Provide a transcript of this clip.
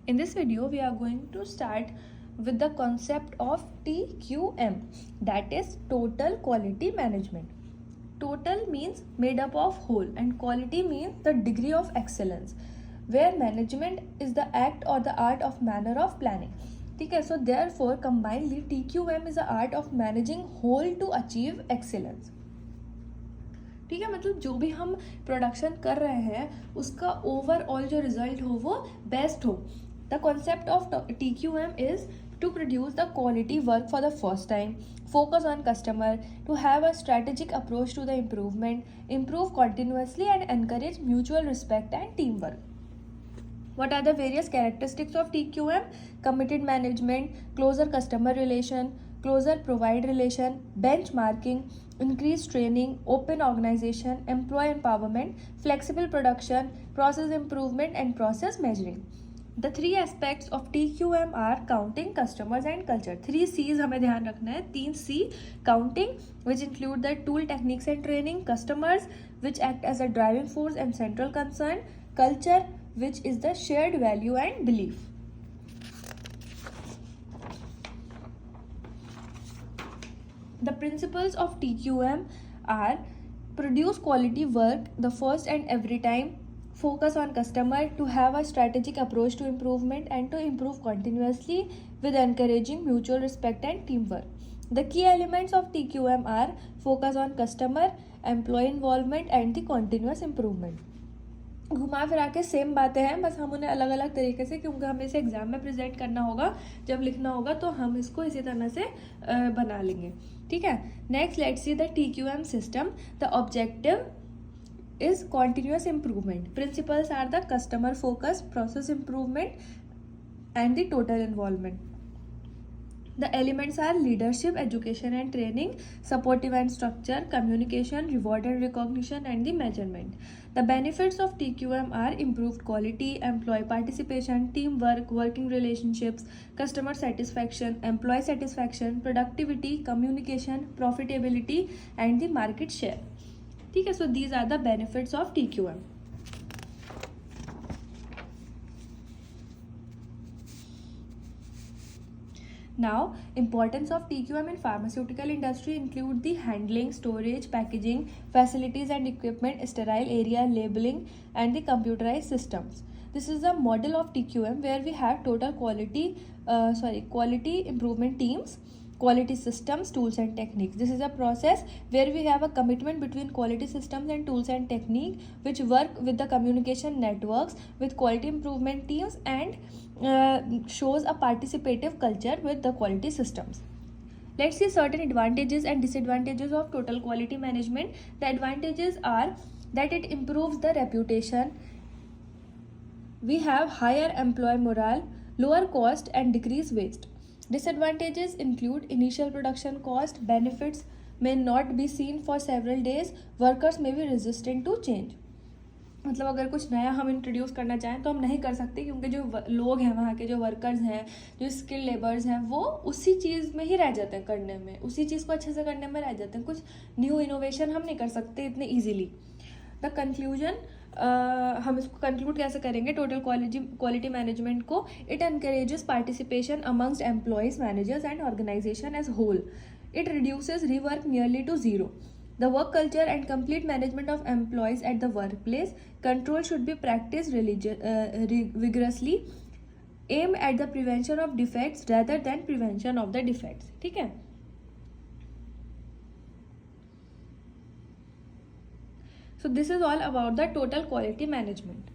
In this video, we are going to start with the concept of TQM, that is Total Quality Management. Total means made up of whole and quality means the degree of excellence, where management is the act or the art of manner of planning. ठीक है, so therefore combinedly TQM is the art of managing whole to achieve excellence. ठीक है, मतलब जो भी हम production कर रहे हैं उसका ओवरऑल जो रिजल्ट हो वो बेस्ट हो. The concept of TQM is to produce the quality work for the first time, focus on customer, to have a strategic approach to the improvement, improve continuously and encourage mutual respect and teamwork. What are the various characteristics of TQM? Committed management, closer customer relation, closer provide relation, benchmarking, increased training, open organization, employee empowerment, flexible production, process improvement and process measuring. The three aspects of TQM are counting, customers and culture. 3 C's हमें ध्यान रखना है. 3 C: counting, which include the tool, techniques and training; customers, which act as a driving force and central concern; culture, which is the shared value and belief. The principles of TQM are: produce quality work the first and every time, focus on customer, to have a strategic approach to improvement and to improve continuously with encouraging mutual respect and teamwork. The key elements of TQM are focus on customer, employee involvement and the continuous improvement. घुमा फिरा के same बातें हैं, बस हम उन्हें अलग अलग तरीके से, क्योंकि हमें इसे एग्जाम में प्रेजेंट करना होगा, जब लिखना होगा तो हम इसको इसी तरह से बना लेंगे. ठीक है, next let's see the TQM system. The objective is continuous improvement. Principles are the customer focus, process improvement and the total involvement. The elements are leadership, education and training, supportive and structure, communication, reward and recognition and the measurement. The benefits of TQM are improved quality, employee participation, teamwork, working relationships, customer satisfaction, employee satisfaction, productivity, communication, profitability and the market share. ठीक है, so these are the benefits of TQM. Now, importance of TQM in pharmaceutical industry include the handling, storage, packaging, facilities and equipment, sterile area, labeling and the computerized systems. This is a model of TQM where we have total quality improvement teams, quality systems, tools and techniques. This is a process where we have a commitment between quality systems and tools and technique which work with the communication networks with quality improvement teams and shows a participative culture with the quality systems. Let's see certain advantages and disadvantages of total quality management. The advantages are that it improves the reputation. We have higher employee morale, lower cost and decreased waste. Disadvantages include initial production cost, benefits may not be seen for several days, workers may be resistant to change. मतलब अगर कुछ नया हम introduce करना चाहें तो हम नहीं कर सकते, क्योंकि जो लोग हैं वहाँ के, जो वर्कर्स हैं, जो स्किल लेबर्स हैं, वो उसी चीज़ में ही रह जाते हैं करने में, उसी चीज़ को अच्छे से करने में रह जाते हैं. कुछ न्यू इनोवेशन हम नहीं कर सकते इतने ईजिली. द कंक्लूजन, हम इसको कंक्लूड कैसे करेंगे टोटल क्वालिटी मैनेजमेंट को? It encourages participation amongst employees, managers and organisation as whole. It reduces rework nearly to zero. The work culture and complete management of employees at the workplace. Control should be practiced vigorously. Aim at the prevention of defects rather than prevention of the defects. ठीक है. So this is all about the total quality management.